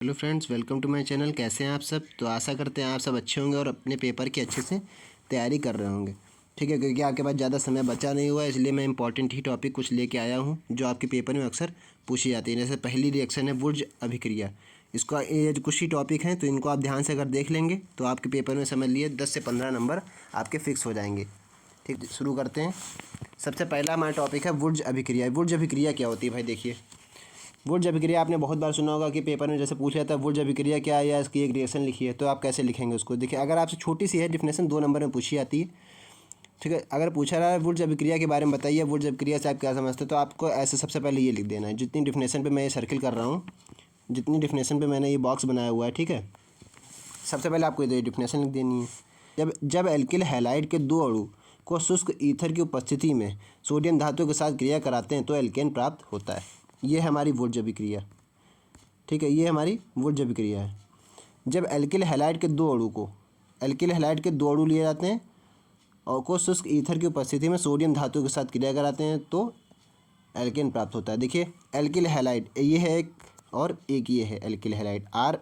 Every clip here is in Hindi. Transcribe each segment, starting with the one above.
Hello friends, welcome to my channel. कैसे हैं आप सब? तो आशा करते हैं आप सब अच्छे होंगे और अपने पेपर की अच्छे से तैयारी कर रहे होंगे। ठीक है, क्योंकि आपके पास ज़्यादा समय बचा नहीं हुआ है, इसलिए मैं इंपॉर्टेंट ही टॉपिक कुछ लेके आया हूं जो आपके पेपर में अक्सर पूछी जाती है। जैसे पहली रिएक्शन है वुर्ज अभिक्रिया। इसका ये जो कुछ ही टॉपिक हैं तो इनको आप ध्यान से अगर देख लेंगे तो आपके पेपर में समझ लिए 10 से 15 नंबर आपके फिक्स हो जाएंगे। ठीक, शुरू करते हैं। सबसे पहला हमारा टॉपिक है वुर्ज अभिक्रिया। वुर्ज अभिक्रिया क्या होती है भाई? देखिए, वुर्ज अभिक्रिया आपने बहुत बार सुना होगा कि पेपर में जैसे पूछ जाता है वुर्ज अभिक्रिया क्या है या इसकी एक रिएक्शन लिखी है, तो आप कैसे लिखेंगे उसको। देखिए, अगर आपसे छोटी सी है डिफिनेशन 2 नंबर में पूछी जाती है। ठीक है, अगर पूछा रहा है वुर्ज अभिक्रिया के बारे में बताइए, वुर्ज अभिक्रिया से आप क्या समझते हैं, तो आपको ऐसे सबसे पहले ये लिख देना है। जितनी डिफिनेशन पर मैं ये सर्किल कर रहा हूँ, जितनी डिफिनेशन पर मैंने ये बॉक्स बनाया हुआ है, ठीक है, सबसे पहले आपको ये डिफिनेशन लिख देनी है। जब जब एल्किल हैलाइड के 2 अणु को शुष्क ईथर की उपस्थिति में सोडियम धातु के साथ क्रिया कराते हैं तो एल्केन प्राप्त होता है। ये है हमारी वुर्ज अभिक्रिया। ठीक है, ये हमारी वुर्ज अभिक्रिया है। जब एल्किल हैलाइड के 2 अणु को लिए जाते हैं और को शुष्क ईथर की उपस्थिति में सोडियम धातु के साथ क्रिया कराते हैं तो एल्केन प्राप्त होता है। देखिए, एल्किल हैलाइड ये है एक और एक ये है एल्किल हैलाइड आर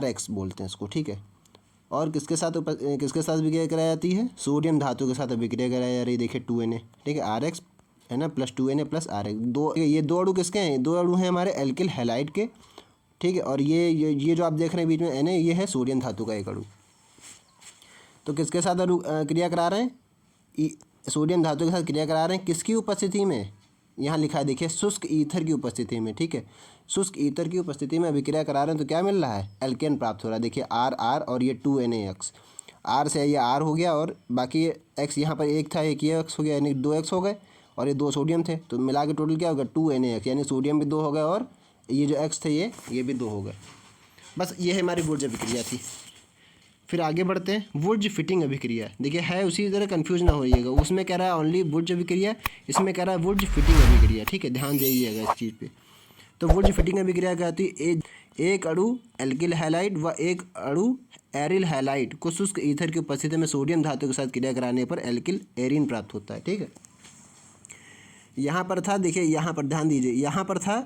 एक्स बोलते हैं इसको। ठीक है, और किसके साथ अभिक्रिया कराई जाती है? सोडियम धातु के साथ अभिक्रिया कराई जा रही है। देखिए 2Na, ठीक है, आर एक्स है ना, plus 2Na plus are x. ये दो अणु किसके हैं? 2 अणु हैं हमारे एल्किल हैलाइड के। ठीक है, और ये जो आप देख रहे हैं बीच में Na, ये है सोडियम धातु का एक अणु। तो किसके साथ क्रिया करा रहे हैं? सोडियम धातु के साथ क्रिया करा रहे हैं। किसकी उपस्थिति में? यहाँ लिखा है, देखिए, शुष्क ईथर की उपस्थिति में। ठीक है, शुष्क ईथर की उपस्थिति में अभिक्रिया करा रहे हैं तो क्या मिल रहा है? एल्केन प्राप्त हो रहा है। देखिए आर और ये 2NaX, आर से ये आर हो गया और बाकी ये एक्स, यहाँ पर एक था, एक ये एक्स हो गया, यानी 2X हो गए, और ये 2 सोडियम थे, तो मिला के टोटल क्या होगा? 2NaX, यानी सोडियम भी 2 हो गए और ये जो एक्स थे ये भी 2 हो गए। बस ये है हमारी वुर्ज अभिक्रिया थी। फिर आगे बढ़ते हैं, वुर्ज फिटिंग अभिक्रिया। देखिए, है उसी तरह, कन्फ्यूज ना होइएगा। उसमें कह रहा है ओनली वुर्ज अभिक्रिया, इसमें कह रहा है वुर्ज फिटिंग अभिक्रिया। ठीक है, ध्यान दीजिएगा इस चीज़ पे। तो वुर्ज फिटिंग अभिक्रिया क्या होती है? एक अणु एल्किल हैलाइड व एक अणु एरिल हैलाइड को शुष्क ईथर की उपस्थिति में सोडियम धातु के साथ क्रिया कराने पर एल्किल एरिन प्राप्त होता है। ठीक है, यहाँ पर था, देखिए यहाँ पर ध्यान दीजिए, यहाँ पर था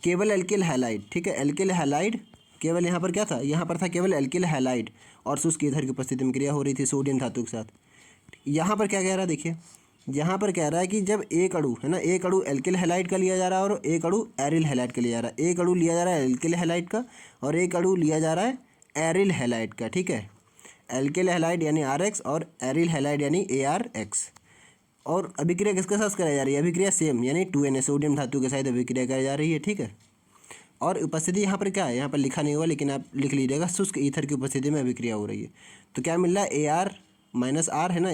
केवल एल्किल हैलाइड। ठीक है, एल्किल हैलाइड केवल, यहाँ पर क्या था? यहाँ पर था केवल एल्किल हैलाइड और शुष्क ईथर की उपस्थिति में क्रिया हो रही थी सोडियम धातु के साथ। यहाँ पर क्या कह रहा है? देखिए, यहाँ पर कह रहा है कि जब एक अणु है ना, एक अणु एल्किल हैलाइड का लिया जा रहा है और एक अणु एरिल हैलाइड का लिया जा रहा है। एक अणु लिया जा रहा है एल्किल हैलाइड का और एक अणु लिया जा रहा है एरिल हैलाइड का। ठीक है, एल्किल हैलाइड यानी RX और एरिल हैलाइड यानी ArX। और अभिक्रिया किसके साथ कराई जा रही है? अभिक्रिया सेम, यानी 2Na सोडियम धातु के साथ अभिक्रिया कराई जा रही है। ठीक है, और उपस्थिति यहाँ पर क्या है? यहाँ पर लिखा नहीं हुआ, लेकिन आप लिख लीजिएगा, शुष्क ईथर की उपस्थिति में अभिक्रिया हो रही है। तो क्या मिल रहा है? AR माइनस आर है ना,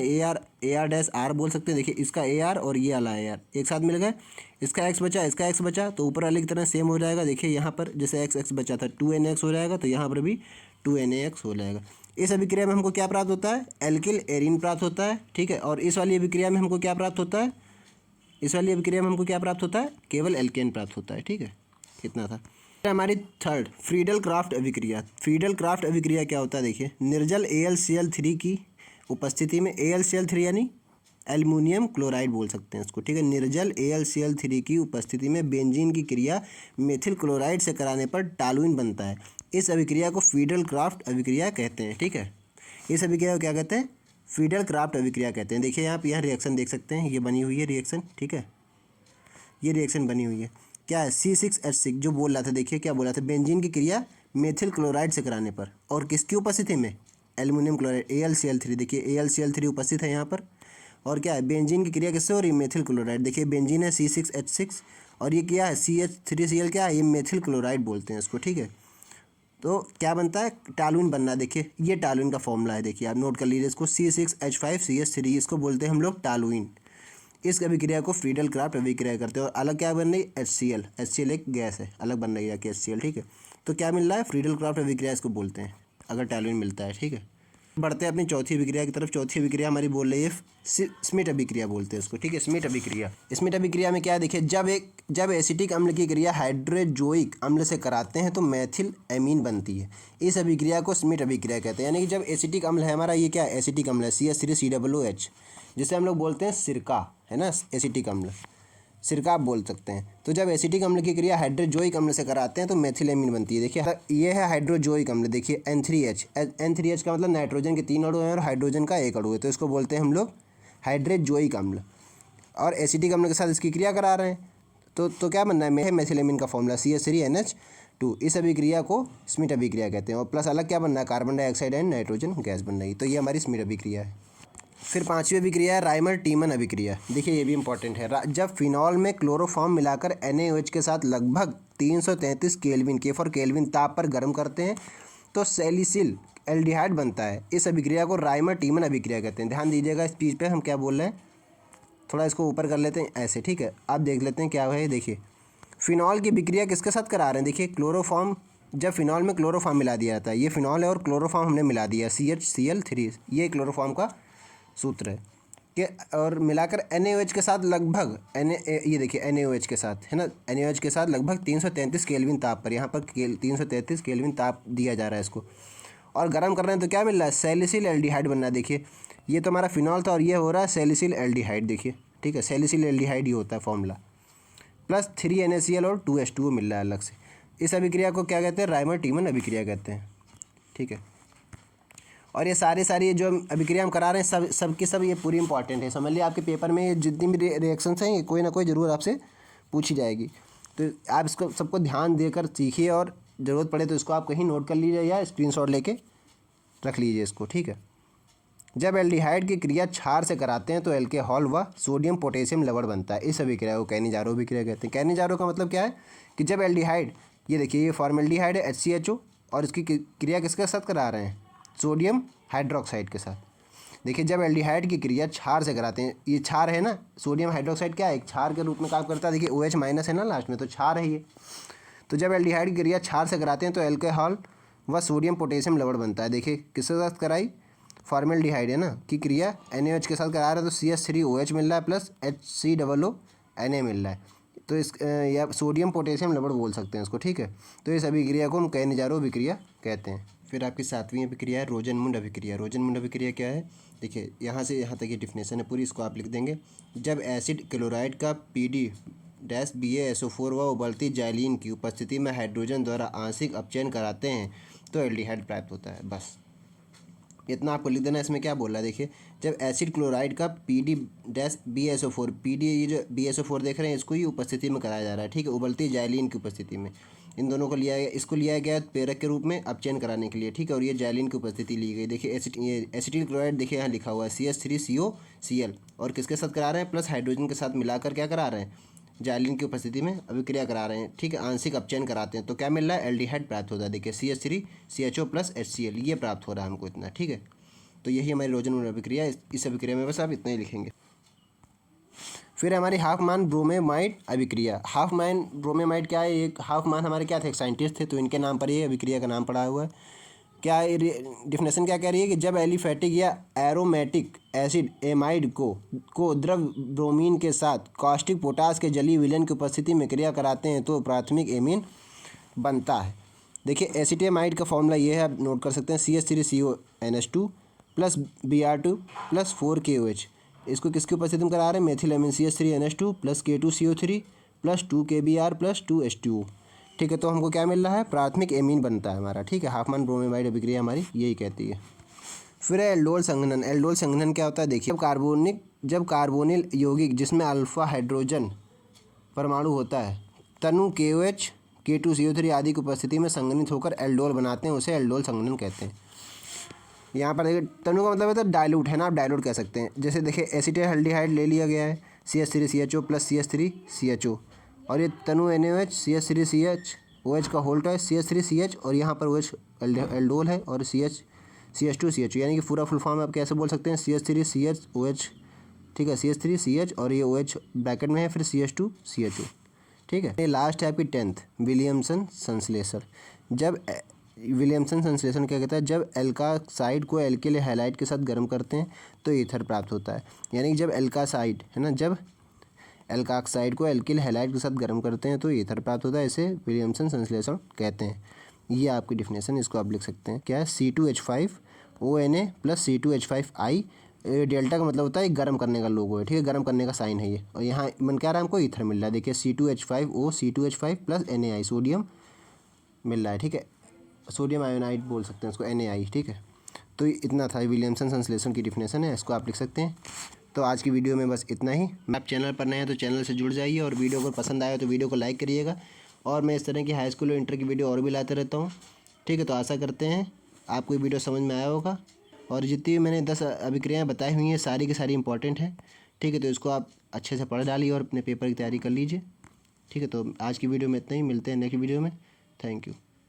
AR डैश आर बोल सकते हैं। देखिए, इसका AR और ये वाला AR एक साथ मिल गए, इसका X बचा, इसका X बचा, तो ऊपर वाले की तरह सेम हो जाएगा। देखिए यहाँ पर जैसे X बचा था 2NaX हो जाएगा, तो यहाँ पर भी 2NaX हो जाएगा। इस अभिक्रिया में हमको क्या प्राप्त होता है? एल्किल एरिन प्राप्त होता है। ठीक है, और इस वाली अभिक्रिया में हमको क्या प्राप्त होता है? इस वाली अभिक्रिया में हमको क्या प्राप्त होता है? केवल एल्केन प्राप्त होता है। ठीक है, कितना था हमारी थर्ड फ्रीडल क्राफ्ट अभिक्रिया। फ्रीडल क्राफ्ट अभिक्रिया क्या होता है? देखिए, निर्जल AlCl3 की उपस्थिति में, AlCl3 यानी एल्युमिनियम क्लोराइड बोल सकते हैं इसको। ठीक है, निर्जल AlCl3 की उपस्थिति में बेंजीन की क्रिया मेथिल क्लोराइड से कराने पर टालुइन बनता है। इस अभिक्रिया को फ्रीडल क्राफ्ट अभिक्रिया कहते हैं। ठीक है, इस अभिक्रिया को क्या कहते हैं? फ्रीडल क्राफ्ट अभिक्रिया कहते हैं। देखिए, आप यहाँ रिएक्शन देख सकते हैं, ये बनी हुई है रिएक्शन। ठीक है, ये रिएक्शन बनी हुई है, क्या है? C6H6 जो बोल रहा था। देखिए क्या बोल रहा था? बेंजीन की क्रिया मेथिल क्लोराइड से कराने पर, और किसकी उपस्थिति में? Aluminium chloride AlCl3। देखिए AlCl3 उपस्थित है यहाँ पर, और क्या है? बेंजीन की क्रिया किससे हो रही है? Methyl chloride. देखिए बेंजीन है C6H6 और ये क्या है? CH3Cl। क्या है? ये मेथिल क्लोराइड बोलते हैं इसको। ठीक है, तो क्या बनता है? टालुइन बनना है। देखिए, ये टालुइन का फॉर्मूला है, देखिए आप नोट कर लीजिए इसको, C6H5CH3, इसको बोलते हैं हम लोग टालुइन। इस अभिक्रिया को फ्रीडल क्राफ्ट अभिक्रिया करते हैं। और अलग क्या बन रही है? HCl एक गैस है, अलग बन रही है कि HCl। ठीक है, तो क्या मिल रहा है? फ्रीडल क्राफ्ट अभिक्रिया इसको बोलते हैं अगर टालुइन मिलता है। ठीक है, बढ़ते हैं अपनी चौथी अभिक्रिया की तरफ। चौथी अभिक्रिया हमारी बोल रही है स्मिट अभिक्रिया बोलते हैं इसको। ठीक है, स्मिट अभिक्रिया। स्मिट अभिक्रिया में क्या है? देखिए, जब एसिटिक अम्ल की क्रिया हाइड्रोजोइक अम्ल से कराते हैं तो मेथिल एमीन बनती है। इस अभिक्रिया को स्मिट अभिक्रिया कहते हैं। यानी कि जब एसिटिक अम्ल है हमारा, ये क्या है? एसिटिक अम्ल है, CH3COOH, जिसे हम लोग बोलते हैं सिरका, है ना, एसिटिक अम्ल। सिरका आप बोल सकते हैं। तो जब एसिटिक अम्ल की क्रिया हाइड्रोजोइक अम्ल से कराते हैं तो मेथिलेमिन बनती है। देखिए ये है हाइड्रोजोइक अम्ल, देखिए N3H, N3H का मतलब नाइट्रोजन के 3 अणु हैं और हाइड्रोजन का 1 अणु है, तो इसको बोलते हैं हम लोग हाइड्रोजोइक अम्ल। और एसिटिक अम्ल के साथ इसकी क्रिया करा रहे हैं तो क्या बनना है, मेथिलेमिन का फॉर्मूला CH3NH2। इस अभिक्रिया को स्मिथ अभिक्रिया कहते हैं। और प्लस अलग क्या बनना है, carbon dioxide and nitrogen gas बन रही। तो ये हमारी स्मिथ अभिक्रिया है। फिर पांचवी अभिक्रिया है राइमर टीमन अभिक्रिया। देखिए ये भी इंपॉर्टेंट है। जब फिनॉल में क्लोरोफॉर्म मिलाकर NaOH के साथ लगभग 333 केल्विन के फॉर केल्विन ताप पर गर्म करते हैं तो सैलिसिल एल्डिहाइड बनता है। इस अभिक्रिया को राइमर टीमन अभिक्रिया कहते हैं। ध्यान दीजिएगा इस चीज़ पे हम क्या बोल रहे हैं, थोड़ा इसको ऊपर कर लेते हैं ऐसे, ठीक है। आप देख लेते हैं क्या है। देखिए फिनॉल की अभिक्रिया किसके साथ करा रहे हैं, देखिए क्लोरोफॉर्म, जब फिनॉल में क्लोरोफॉर्म मिला दिया जाता है, ये फिनॉल है और क्लोरोफॉर्म हमने मिला दिया CHCl3, ये क्लोरोफॉर्म का सूत्र है कि और मिलाकर NaOH के साथ लगभग ये देखिए NaOH के साथ है ना, NaOH के साथ लगभग 333 केल्विन ताप पर, यहाँ पर 333 केल्विन ताप दिया जा रहा है इसको, और गर्म कर रहे हैं तो क्या मिल रहा है, सैलिसिल एल्डिहाइड बनना है। देखिए ये तो हमारा फिनॉल था और ये हो रहा है सैलिसिल एल्डिहाइड, देखिए ठीक है, सैलिसिल एल्डिहाइड ही होता है फॉर्मूला, प्लस 3 NaCl और 2 H2O मिल रहा है अलग से। इस अभिक्रिया को क्या कहते हैं, राइमर टीमन अभिक्रिया कहते हैं, ठीक है। और ये सारी जो अभिक्रिया हम करा रहे हैं सब की सब ये पूरी इंपॉर्टेंट है, समझ लिया। आपके पेपर में ये जितनी भी रिएक्शंस हैं ये कोई ना कोई ज़रूर आपसे पूछी जाएगी, तो आप इसको सबको ध्यान देकर सीखिए और ज़रूरत पड़े तो इसको आप कहीं नोट कर लीजिए या स्क्रीनशॉट लेके रख लीजिए इसको, ठीक है। जब एल्डिहाइड की क्रिया क्षार से कराते हैं तो एल्कोहल व सोडियम पोटेशियम लवण बनता है। इस अभिक्रिया को कैनिजारो अभिक्रिया कहते हैं। कैनिजारो का मतलब क्या है कि जब एल्डिहाइड, ये देखिए ये फॉर्मेल्डिहाइड है HCHO, और इसकी क्रिया किसके साथ करा रहे हैं, सोडियम हाइड्रोक्साइड के साथ। देखिए जब एल्डिहाइड की क्रिया क्षार से कराते हैं, ये क्षार है ना, सोडियम हाइड्रोक्साइड क्या है, एक क्षार के रूप में काम करता है। देखिए OH माइनस है ना लास्ट में, तो क्षार है ये। तो जब एल्डिहाइड की क्रिया क्षार से कराते हैं तो एल्कोहल व सोडियम पोटेशियम लवण बनता है। देखिए किसके साथ कराई, फॉर्मेल्डिहाइड है ना की क्रिया NaOH के साथ करा रहा है तो CH3OH मिल रहा है प्लस HCOONA मिल रहा है, तो इस या सोडियम पोटेशियम लवण बोल सकते हैं इसको, ठीक है। तो इस अभिक्रिया को हम कैनिजारो अभिक्रिया कहते हैं। फिर आपकी सातवीं अभिक्रिया है रोजनमुंड अभिक्रिया। रोजनमुंड अभिक्रिया क्या है, देखिए यहाँ से यहाँ तक ये डिफिनेशन है पूरी, इसको आप लिख देंगे। जब एसिड क्लोराइड का PD-BaSO4 व उबलती जाइलीन की उपस्थिति में हाइड्रोजन द्वारा आंशिक अपचयन कराते हैं तो एल्डिहाइड प्राप्त होता है। बस इतना आपको लिख देना। इसमें क्या बोल रहा है, देखिए जब एसिड क्लोराइड का PD-BaSO4, PD ये जो BaSO4 देख रहे हैं इसको ही उपस्थिति में कराया जा रहा है, ठीक है, उबलती जाइलीन की उपस्थिति में। इन दोनों को लिया गया, इसको लिया गया प्रेरक के रूप में अपचयन कराने के लिए, ठीक है, और ये जाइलीन की उपस्थिति ली गई। देखिए एसिटिल क्लोराइड देखिए यहाँ लिखा हुआ है CH3COCl, और किसके साथ करा रहे हैं, प्लस हाइड्रोजन के साथ मिलाकर क्या करा रहे हैं, जाइलिन की उपस्थिति में अभिक्रिया करा रहे हैं, ठीक है, आंशिक अपचयन कराते हैं तो क्या मिल रहा है, एल्डिहाइड प्राप्त होता है। देखिए CH3CHO प्लस HCl ये प्राप्त हो रहा है हमको इतना, ठीक है। तो यही हमारी रोजनमुंड अभिक्रिया है। इस अभिक्रिया में बस आप इतना ही लिखेंगे। फिर हमारी हाफमैन ब्रोमेमाइड अभिक्रिया। हाफमैन ब्रोमेमाइड क्या है, एक हाफमैन हमारे क्या थे, एक साइंटिस्ट थे, तो इनके नाम पर ये अभिक्रिया का नाम पड़ा हुआ है। क्या डिफिनेशन क्या कह रही है कि जब एलिफेटिक या एरोमेटिक एसिड एमाइड को द्रव ब्रोमीन के साथ कॉस्टिक पोटास के जलीय विलयन की उपस्थिति में क्रिया कराते हैं तो प्राथमिक एमीन बनता है। देखिए एसिटेमाइड का फॉर्मूला ये है, आप नोट कर सकते हैं, CH3CONH2 plus Br2 plus 4KOH। इसको किसकी उपस्थिति में करा रहे हैं, मेथिलेमिन CH3NH2 plus K2CO3 plus 2KBr plus 2H2O, ठीक है। तो हमको क्या मिल रहा है, प्राथमिक एमीन बनता है हमारा, ठीक है। हाफमैन ब्रोमेमाइड अभिक्रिया हमारी यही कहती है। फिर है एल्डोल संघनन। एल्डोल संघनन क्या होता है, देखिए जब कार्बोनिल यौगिक जिसमें अल्फा हाइड्रोजन परमाणु होता है तनु KOH K2CO3 आदि की उपस्थिति में संघनित होकर एल्डोल बनाते हैं, उसे एल्डोल संघनन कहते हैं। यहाँ पर देखिए तनु का मतलब है तो डाइल्यूट है ना, आप डाइल्यूट कह सकते हैं। जैसे देखिए एसिटेल्डिहाइड ले लिया गया है CH3CHO प्लस CH3CHO, और ये तनु NaOH CH3CHOH का होल्ट है CH3CH, और यहाँ पर OH एल्डोल है और CH2CHO, यानी कि पूरा फुल फॉर्म आप कैसे बोल सकते हैं, CH3CHOH, ठीक है, CH3CH और ये OH ब्रैकेट में है, फिर CH2CHO, ठीक है। ये लास्ट है आपकी 10th विलियमसन संश्लेषण। जब विलियमसन संश्लेषण क्या कहता है, जब एल्कासाइड को एल्किल हैलाइड के साथ गर्म करते हैं तो ईथर प्राप्त होता है। यानी कि जब एल्कासाइड है ना, जब एल्काक्साइड को एल्किल हैलाइड के साथ गर्म करते हैं तो ईथर प्राप्त होता है, इसे विलियमसन संश्लेषण कहते हैं। ये आपकी डिफिनेशन, इसको आप लिख सकते हैं क्या है, C2H5ONA प्लस C2H5I ये डेल्टा का मतलब होता है गर्म करने का लोगो है, ठीक है, गर्म करने का साइन है ये। और यहाँ मन क्या रहा है हमको, ईथर मिल रहा है, देखिए C2H5O C2H5 plus NaI sodium मिल रहा है, ठीक है, सोडियम आयोनाइड बोल सकते हैं उसको, NaI, ठीक है। तो इतना था विलियमसन संश्लेषण की डिफिनेशन है, इसको आप लिख सकते हैं। तो आज की वीडियो में बस इतना ही। आप चैनल पर नए हैं तो चैनल से जुड़ जाइए, और वीडियो को पसंद आया तो वीडियो को लाइक करिएगा। और मैं इस तरह की हाई स्कूल और इंटर की वीडियो और भी लाते रहता हूँ, ठीक है। तो आशा करते हैं आपको ये वीडियो समझ में आया होगा, और जितनी भी मैंने 10 अभिक्रियाएँ बताई हुई हैं सारी की सारी इंपॉर्टेंट हैं, ठीक है। तो इसको आप अच्छे से पढ़ डालिए और अपने पेपर की तैयारी कर लीजिए, ठीक है। तो आज की वीडियो में इतना ही, मिलते हैं नेक्स्ट वीडियो में। Thank you.